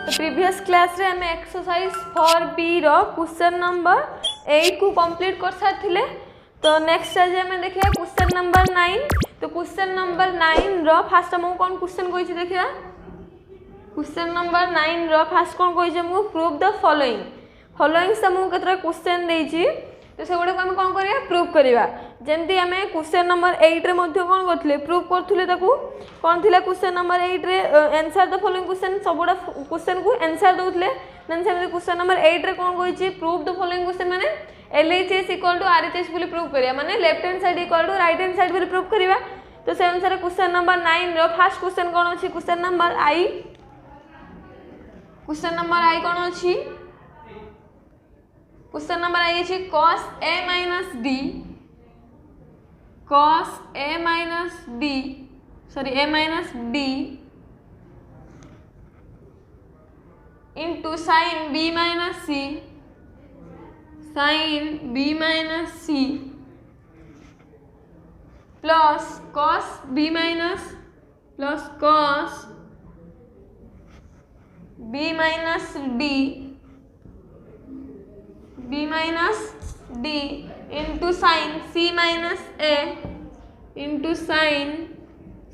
तो previous class रे हमें एक्सरसाइज 4B रो क्वेश्चन नंबर 8 को कंप्लीट कर सारथिले। तो नेक्स्ट आज हमें देखिए क्वेश्चन नंबर 9। तो क्वेश्चन नंबर 9 रो फास्ट हम कोन क्वेश्चन कोइछि देखिया। क्वेश्चन नंबर 9 रो फास्ट कोन कोइछि हम प्रूव द फॉलोइंग से हम केतरा क्वेश्चन देछि। तो से गुडे को हम कोन करिया प्रूव करिवा। जेंति हमें क्वेश्चन नंबर 8 रे मध्ये कोन करथले प्रूव करथले ताकू कोन थिला क्वेश्चन नंबर 8 रे आंसर द फॉलोइंग क्वेश्चन सबुडा क्वेश्चन को आंसर दउथले। देन से क्वेश्चन नंबर 8 रे कोन कोइछि प्रूव द फॉलोइंग क्वेश्चन माने LHS इक्वल टू RHS बोली प्रूव करिया माने left hand side equal to right hand side बोली प्रूव करिवा। तो से अनुसार क्वेश्चन नंबर 9 रो फर्स्ट क्वेश्चन कोन अछि क्वेश्चन नंबर I कोन अछि क्वेश्चन नंबर आई है cos a minus d into sin b minus c plus cos b minus d into sin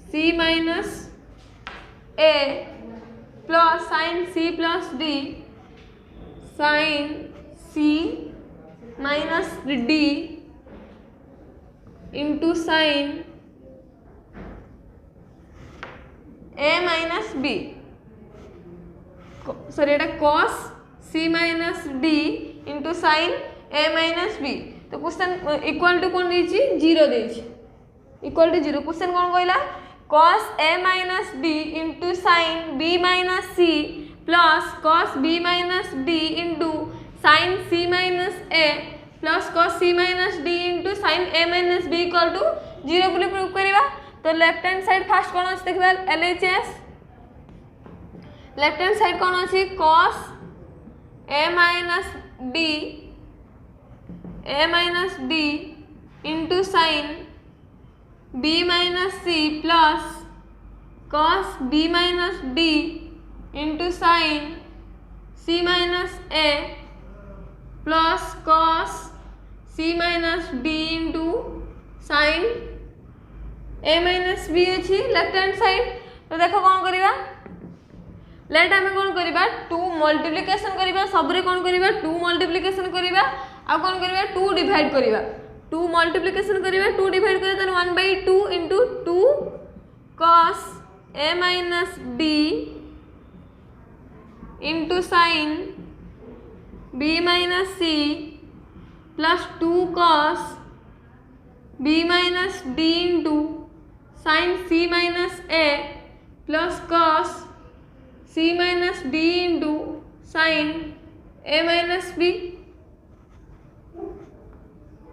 c minus a plus sin c plus d into sin a minus b cos c minus d into sin a minus b। तो question equal to कौन देछि 0 देछि equal to 0। Question कौन कहला cos a minus d into sin b minus c plus cos b minus d into sin c minus a plus cos c minus d into sin a minus b equal to 0 बोली prove करिवा। तो left hand side first कौन अछि देखबा LHS। Left hand side कौन अछि cos a minus d into sin b minus c plus cos b minus d into sin c minus a plus cos c minus d into sin a minus b अछि left hand side. तो देखो कौन करिवा late हमें कौन करिवा 2 multiplication करिवा सबरे कौन करिवा 2 मल्टीप्लिकेशन करिवा आ कौन करिवा 2 डिवाइड करिवा 2 मल्टीप्लिकेशन करिवा 2 डिवाइड करिवा then 1/2 into 2 cos a minus d into sin b minus c plus 2 cos b minus d into sin c minus a plus cos c minus d into sin a minus b।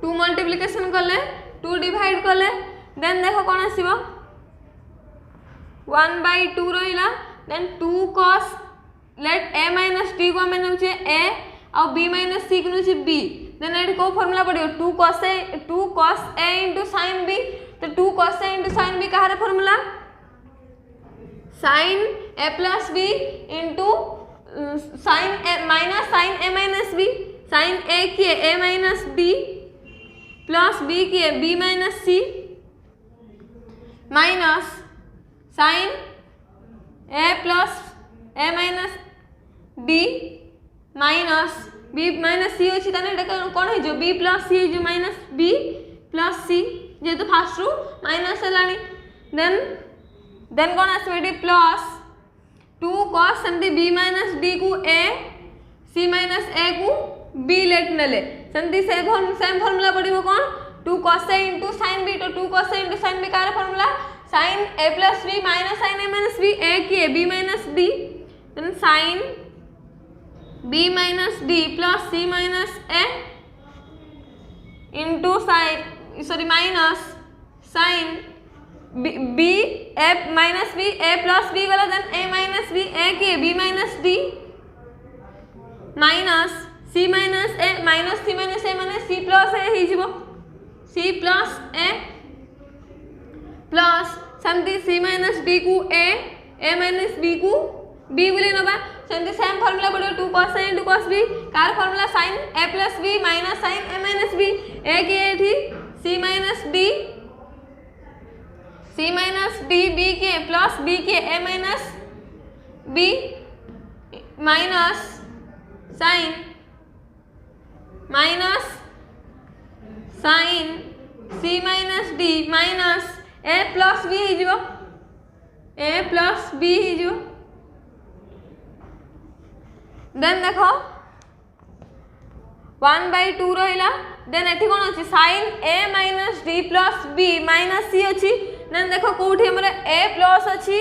2 multiplication कले 2 divide कले then देखो कौन आसीबो 1/2 रहिला then 2 cos लेट a minus d को हमें नउचे a और b minus c को नउचे b देन एट को फार्मूला पड़ियो 2 cos a into sin b। तो 2 cos a into sin b कहारे formula sin a plus b into sin a minus b sin a की a minus b plus b की b minus c minus sin a plus a minus d minus b minus c अछि तने एटा कोन हे जो b plus c जो minus b plus c जे तो fast रू minus हलानी then कौन आसबेडी plus 2 cos सेमती b minus d को a c minus a को b लेट नेले सेमती सेम फार्मूला पड़िबो कोन 2 cos a into sin b। तो 2 cos a into sin b car formula sin a plus b minus sin a minus b a की b minus d then sin b minus d plus c minus a into minus sin b a minus b a plus b वाला then a minus b a की b minus d minus c minus a minus c minus a माने c plus a ही जीवो c plus a plus समथि c minus d को a minus b को B बोली नबा सेमती same formula पड़ो 2 cos sin 2 cos b car formula sin a plus b minus sin a minus b a के एठी c minus d b के plus b के a minus b minus sin c minus d minus a plus b ही जो a plus b ही जो then देखो 1/2 रहिला then एठी कोन अछि sin a minus d plus b minus c अछि then देखो कोठी हमर a plus अछि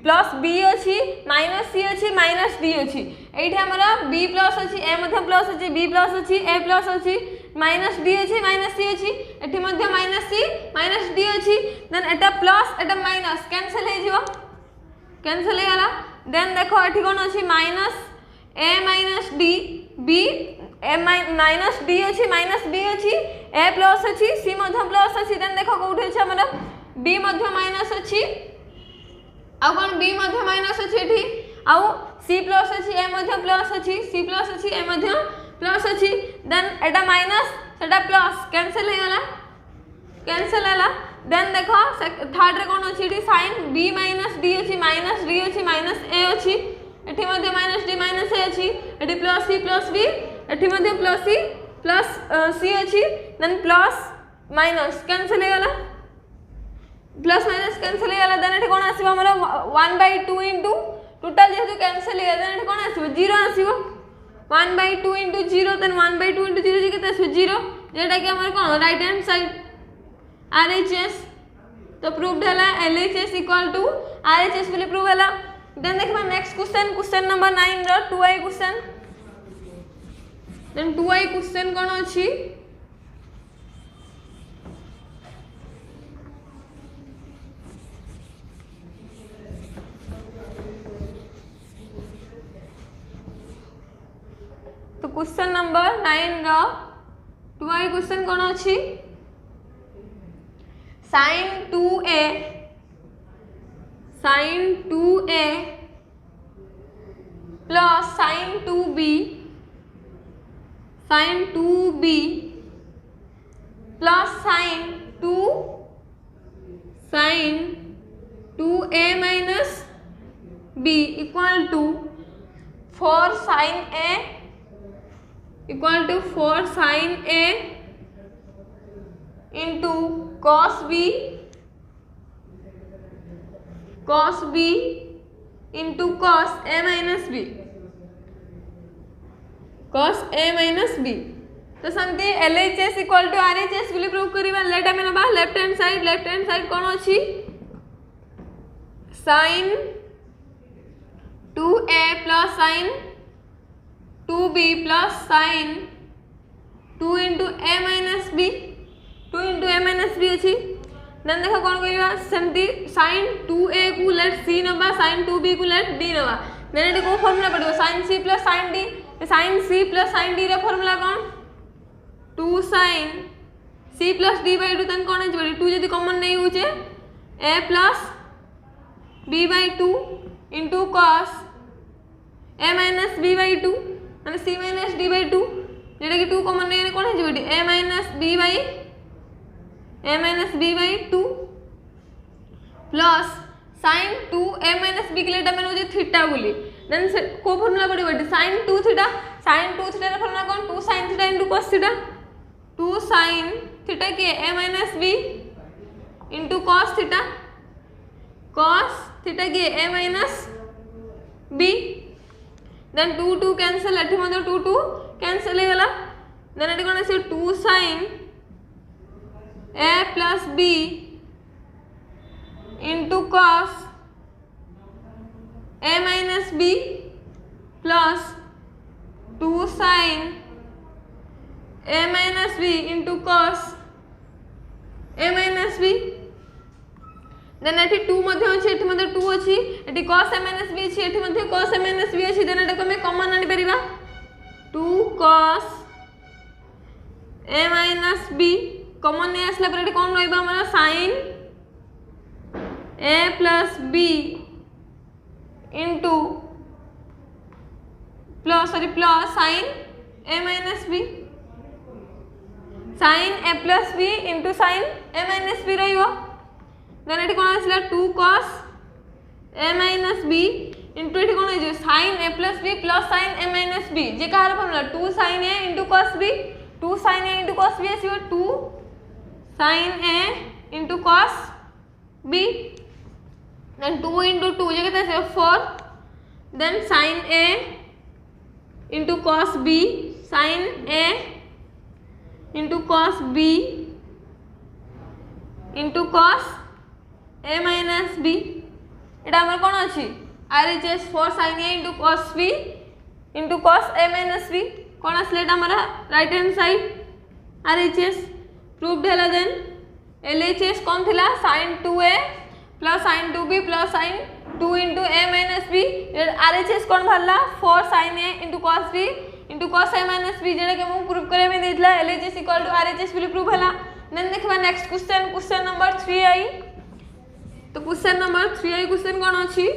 प्लस b अछि माइनस c अछि माइनस d अछि एठी हमरा b प्लस अछि a मध्य प्लस अछि b प्लस अछि a प्लस अछि माइनस d अछि माइनस c अछि एठी मध्य माइनस c माइनस d अछि देन एटा प्लस एटा माइनस कैंसिल हे जिवो कैंसिल हे गला देन देखो एठी कोन अछि minus a minus d b a minus d अछि माइनस b अछि a प्लस अछि c मध्य प्लस अछि देन देखो कोठी अछि हमरा b मध्य माइनस अछि आ कोन b मध्य माइनस अछि एठी आ c प्लस अछि a मध्य प्लस अछि c प्लस अछि a मध्य प्लस अछि देन एटा माइनस सेटा प्लस कैंसिल हे गला देन देखो थर्ड रे कोन अछि एठी sin b माइनस d अछि माइनस d अछि माइनस a अछि एठी मध्य माइनस d माइनस a अछि एठी प्लस c प्लस b एठी मध्य प्लस c प्लस c अछि देन प्लस माइनस कैंसिल हे गला प्लस माइनस कैंसिल हे गला देन एठी कोन आसीबो हमरा 1/2 इनटू टोटल जेतु कैंसिल हे देन एठी कोन आसीबो 0 आसीबो 1/2 इनटू 0 देन 1/2 इनटू 0 जे केते आसीबो 0 जेटा कि हमर कोन राइट हैंड साइड RHS तो प्रूव्ड हला LHS इक्वल टू RHS बोली प्रूव हला देन देखबा नेक्स्ट क्वेश्चन नंबर 9 रो 2i question then 2i question कोन अछि तो क्वेश्चन नंबर 9 रो 2i क्वेश्चन कोन अछि sin 2a plus sin 2b plus sin 2a minus b equal to 4 sin a into cos b into cos a minus b तो समते LHS equal to RHS बोली prove करिबा late हमें नबा left hand side कोन अछि sin 2a plus sin 2b plus sin 2 into a minus b 2 into a minus b अछि then देखो कोन करिबा सेमती sin 2a को लेट c नबा sin 2b को लेट d नबा देन एटी को फार्मूला पड़िबो sin c plus sin d रे फार्मूला कोन 2 sin c plus d by 2 तन कोन अछि 2 जदी कॉमन नै होचे a plus b by 2 into cos a minus b by 2 माने c minus d by 2 जेटा कि 2 कॉमन नै कोन अछि a minus b by 2 plus sin 2a minus b के लेटा में होजे थीटा बोली देन को फार्मूला पड़िबो sin 2 थीटा रे फार्मूला कोन 2 sin theta into cos theta 2 sin theta के a minus b into cos theta के a minus b then 2 cancel एठी मतलब 2 कैंसिल हे गला देन एठी कोन আছে 2 sin a plus b into cos a minus b plus 2 sin a minus b into cos a minus b then एठी 2 मध्ये अछि एठी मध्ये 2 अछि एठी cos a minus b अछि एठी मध्ये cos a minus b अछि देन एटा कमे कॉमन आनि परिबा 2 cos a minus b common नै आसला पर एठी कोन रहइबा हमरा sin a plus b into plus sine A minus B sine A plus B into sine A minus B रहिबो देन एठी कोन आसला 2 cos A minus B into एठी कोन हो sine A plus B plus sine A minus B जे कार formula 2 sin A into cos B 2 sin A into cos B आसीबो 2 sin A into cos B then 2 into 2 ये कितना है 4 then sin a into cos b sin a into cos b into cos a minus b एटा हमर कोन अछि RHS 4 sin a into cos b into cos a minus b कोन असले एटा हमरा right hand side RHS proved हैला then LHS कोन थिला sin 2a plus sin 2b plus sin 2 into a minus b RHS कोन भरला 4 sin a into cos b into cos a minus b जेडा के मु prove करे में देतला LHS equal to RHS बिली prove हला देन देखबा नेक्स्ट क्वेश्चन नंबर 3i तो क्वेश्चन नंबर 3i क्वेश्चन कोन अछि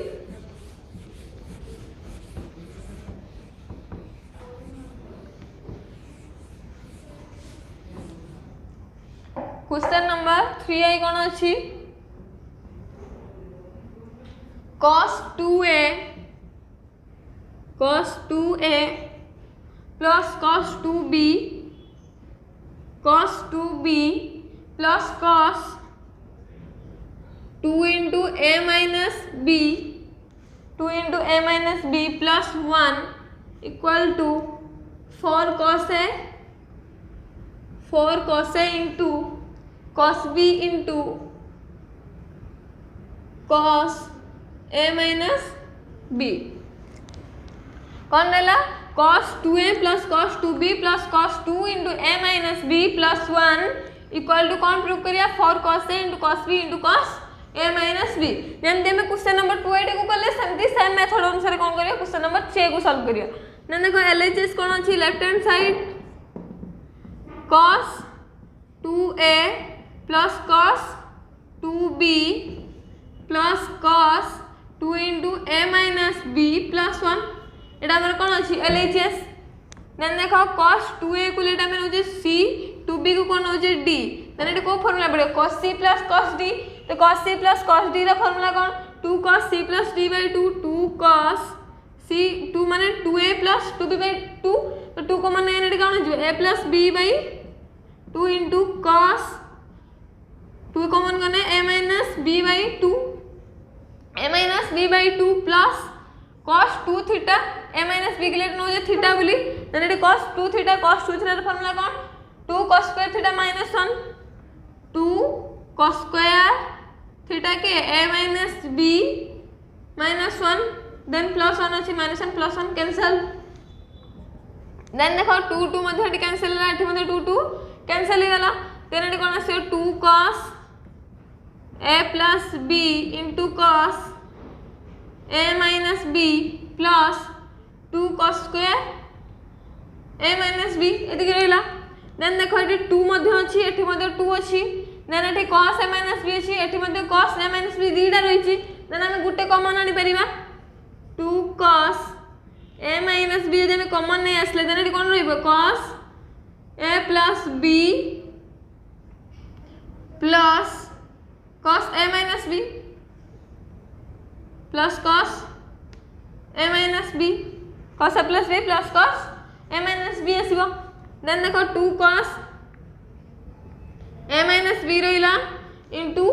क्वेश्चन नंबर 3i कोन अछि cos 2a plus cos 2b cos 2b plus cos 2 into a minus b 2 into a minus b plus 1 equal to 4 cos a into cos b into cos a minus b कौन रहला cos 2a plus cos 2b plus cos 2 into a minus b plus 1 equal to कौन prove करिया 4 cos a into cos b into cos a minus b जेमते में question number 2 को करले सेमती same method अनुसार कौन करिया क्वेश्चन नंबर 6 को सॉल्व करिया न देखो LHS कौन अछि left hand side cos 2a plus cos 2b plus cos 2 into a minus b plus 1 एटा हमर कोन अछि LHS देन देखो cos 2a को लेटा में होजे c 2b को कोन होजे d देन एटा को फार्मूला पड़े cos c plus cos d तो cos c plus cos d रा फार्मूला कोन 2 cos c plus d by 2 2 cos c 2 माने 2a plus 2b by 2 तो 2 को माने एटा कोन हो a plus b by 2 into cos 2 common करने a minus b by 2 a minus b by 2 plus cos 2 theta a minus b के लिए no जे theta बोली then एटा cos 2 theta cos 2 theta रा formula कोन 2 cos square theta minus 1 2 cos square theta के a minus b minus 1 then plus 1 अछि minus 1 plus 1 cancel then देखो 2 2 मध्ये हटी कैंसिल होला एठी मध्ये 2 2 कैंसिल हो गला देन एटा कोन आसे 2 cos a plus b into cos a minus b plus 2 cos square a minus b एति गेला देन देखो एटी 2 मध्ये अछि एठी मध्ये 2 अछि देन एठी cos a minus b अछि एठी मध्ये cos a minus b दीटा रहिछि देन हम गुटे कॉमन आनी परिबा 2 cos a minus b जे हम कॉमन नै आसले देन एठी कोन रहइबो cos a plus b plus cos a minus b plus cos a minus b cos a plus b plus cos a minus b आसीबो then देखो 2 cos a minus b रहिला into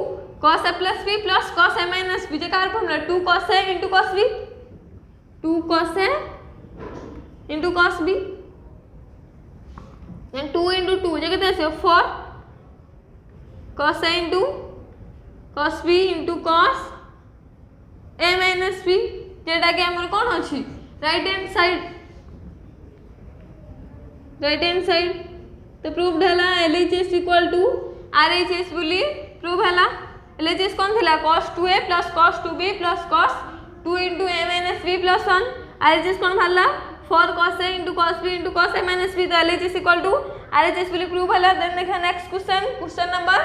cos a plus b plus cos a minus b जे कार formula 2 cos a into cos b 2 cos a into cos b then 2 into 2 जे कितना आसीबो 4 cos a into cos b into cos a minus b जेटा के हमर कोन अछि right hand side तो proved हला LHS equal to RHS बोली प्रूव हला LHS कोन थिला cos 2a plus cos 2b plus cos 2 into a minus b plus 1 RHS कोन भरला 4 cos a into cos b into cos a minus b तो LHS equal to RHS बोली प्रूव हला then देखा नेक्स्ट क्वेश्चन नंबर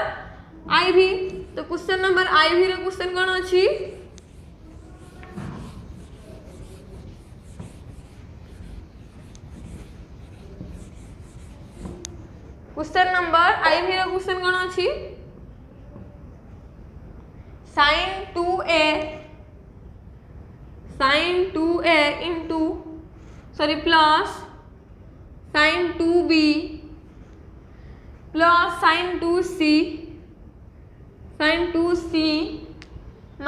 IV तो question number IV रे question कोन अछि क्वेश्चन नंबर आईवी रो क्वेश्चन कोन अछि sin 2a into plus sin 2b plus sin 2c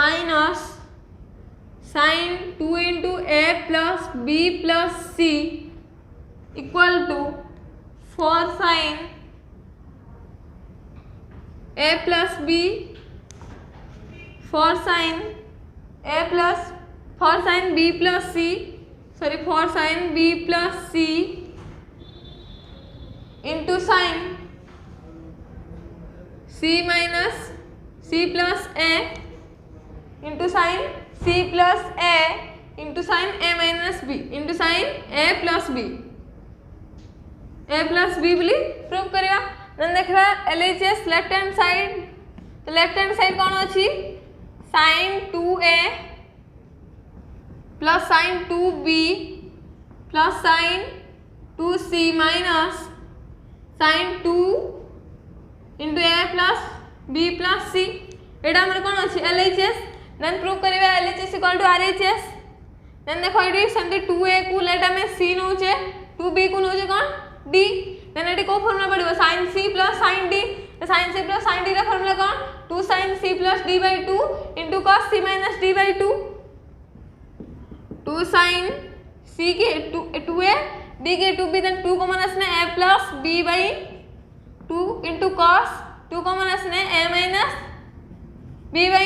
minus sin 2 into a plus b plus c equal to 4 sin a plus b 4 sin b plus c 4 sin b plus c into sin c minus c plus a into sin c plus a into sin a minus b into sin a plus b बोली prove करिया then देखबा LHS left hand side तो left hand side कोन अछि sin 2a plus sin 2b plus sin 2c minus sin 2 into a plus b plus c एटा हमर कोन अछि LHS then prove करिया LHS equal to RHS then देखो एटी सेमती 2a को लेट में c नोचे 2b को नोचे कोन d देन एटी को फार्मूला पड़िबो sin c plus sin d sin c plus sin d रा फार्मूला कोन 2 sin c plus d by 2 into cos c minus d by 2 2 sin c के 2a d के 2b देन 2 कॉमन असने a plus b by 2 into cos 2 common असने a minus b by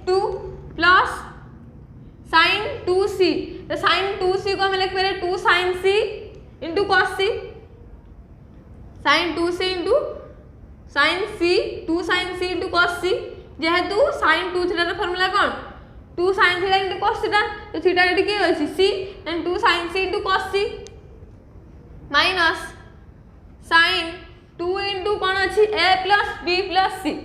2 plus sin 2c तो sin 2c को हम लिख पारे 2 sin c into cos c sin 2c into sin c 2 sin c into cos c जेहेतु sin 2 theta रा formula कोन 2 sin theta into cos theta तो theta एटी के अछि c then 2 sin c into cos c minus sin 2 into कोन अछि a plus b plus c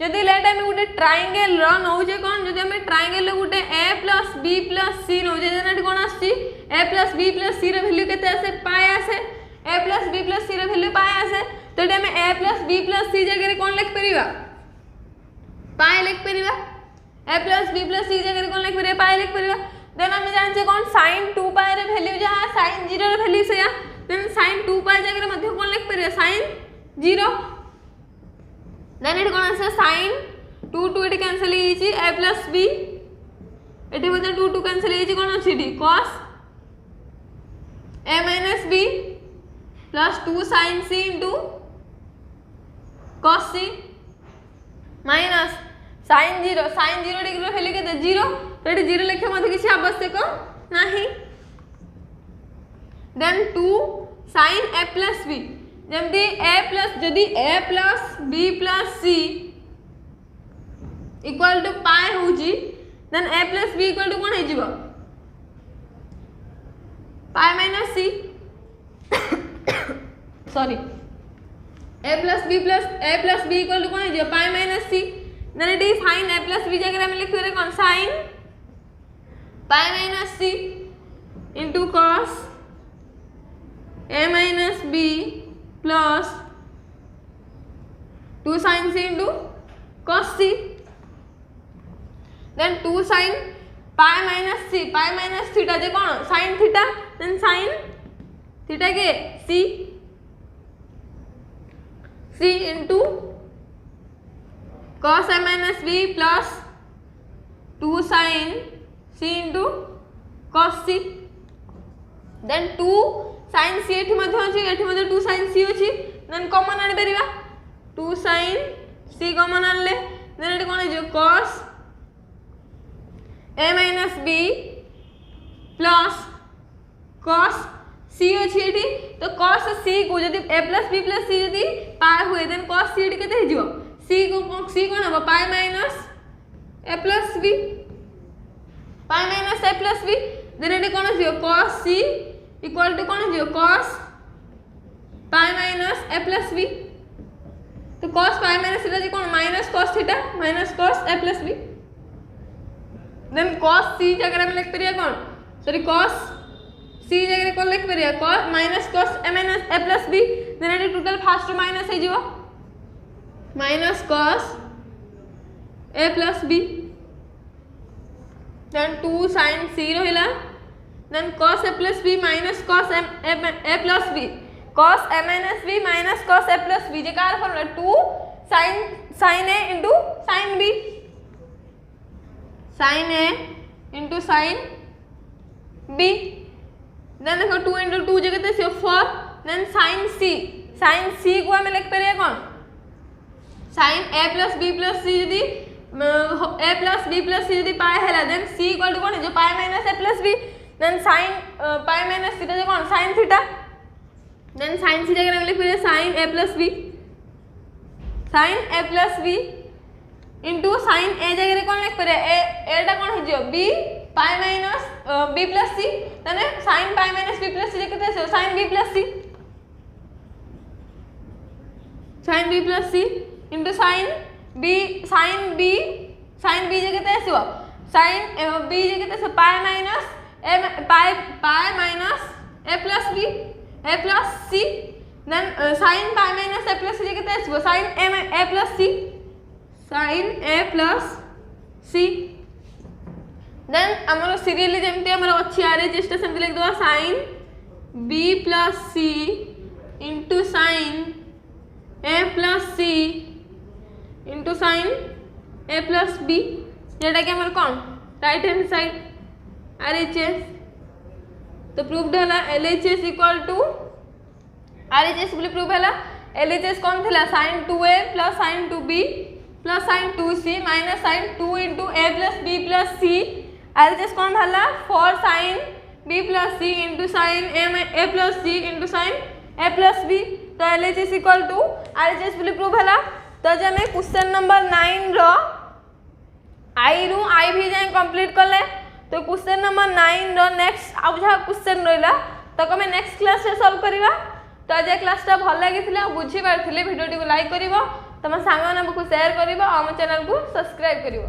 जदि लेट हम गुटे ट्रायंगल रो नौजे कोन जदि हम triangle row Gute a plus b plus c नौजे देन एटी कोन अछि a plus b plus c रो वैल्यू केते आसे पाई आसे a plus b plus c रो वैल्यू पाई आसे तो एटा में a plus b plus c जगह रे कोन लिख परिबा पाई लिख परिबा a plus b plus c जगह रे कोन लिख परिबा पाई लिख परिबा देन हम जान छे कोन sin 2 पाई रे वैल्यू जहा sin 0 रे वैल्यू से देन sin 2 पाई जगह रे मध्य कोन लिख परिबा sin 0 देन एटा कोन आसे sin 2 2 एटा कैंसिल हे छी a plus b Etah Madhya 2 2 cancel हे छी कोन अछि d cos a minus b plus 2 sin c into cos c minus sin 0 degree row value केते 0 तो एटी 0 लिखे मते किछि आवश्यक नाही then 2 sin a plus b जमदी a plus जदी a plus b plus c equal to pi होजी देन a plus b इक्वल टू कोन हे जिवो pi minus c sorry a plus b equal to कोन है pi minus c then it is sin a plus b जगह में लिख रे कोन sin pi minus c into cos a minus b plus 2 sin c into cos c then 2 sin pi minus theta J cone sin theta then sin theta के c into cos a minus b plus 2 sin c into cos c then 2 sin c एठी मध्ये 2 sin c अछि then common आनि परिबा 2 sin c common आनले then एठी कोन जे cos a minus b plus cos c अछि एठी तो cos c को यदि a plus b plus c यदि पाई हुए देन cos c एठी केते हिजो c कोन हबो pi minus a plus b pi minus a plus b then एठी कोन हिजो cos c इक्वल टू कोन हिजो cos pi minus a plus b तो cos पाई माइनस थीटा जे कोन minus cos theta minus cos a plus b then cos c जगह में लिख परिया कोन सॉरी cos c जगह कोन लिख परिया cos minus cos a minus a plus b then एटी टोटल फास्ट माइनस हे जिवो minus cos a plus b then 2 sin c रहिला then cos a plus b minus cos a plus b cos a minus b minus cos a plus b जे कार formula 2 sin a into sin b sin a into sin b then देखो 2 into 2 जे केते से 4 then sin c को हमें लिख परिया कोन sin a plus b plus c यदि a plus b plus c यदि पाई हैला then c इक्वल टू कोन जो पाई minus a plus b then sin pi minus theta जो कोन sin theta then sin c जगह लिख परिया sin a plus b into sin a जगह कोन लिख परिया a टा कोन हिजो b pi minus b plus c तने sin pi minus b plus c केते से sin b plus c into sin b जे केते आसीबो sin b जे केते से पाई minus a plus c then sin pi minus a plus c जे केते आसीबो sin a plus c then हमरो serially जेमते हमरो अछि आरे just सेमते लिख दो sin b plus c into sin a plus c into sin a plus b जेटा कि हमर कोन right hand side RHS तो प्रूव्ड हला LHS इक्वल टू RHS बोले प्रूव हला LHS कोन थिला sin 2a plus sin 2b plus sin 2c minus sin 2 into a plus b plus c RHS कोन हला 4 sin b plus c into sin a plus c into sin a plus b तो LHS equal to RHS बोले prove हला तो जे हमें question number 9 रो आई रु आई भी जाए complete करले तो क्वेश्चन नंबर 9 रो नेक्स्ट आ जहा क्वेश्चन रहला तो हमें नेक्स्ट क्लास रे सॉल्व करिवा तो जे क्लास टा भल लागिथिला बुझी पारथिले वीडियो टी को लाइक करिवो तम सांग मानकु शेयर करिवो आ हम चैनल को सब्सक्राइब करिवो।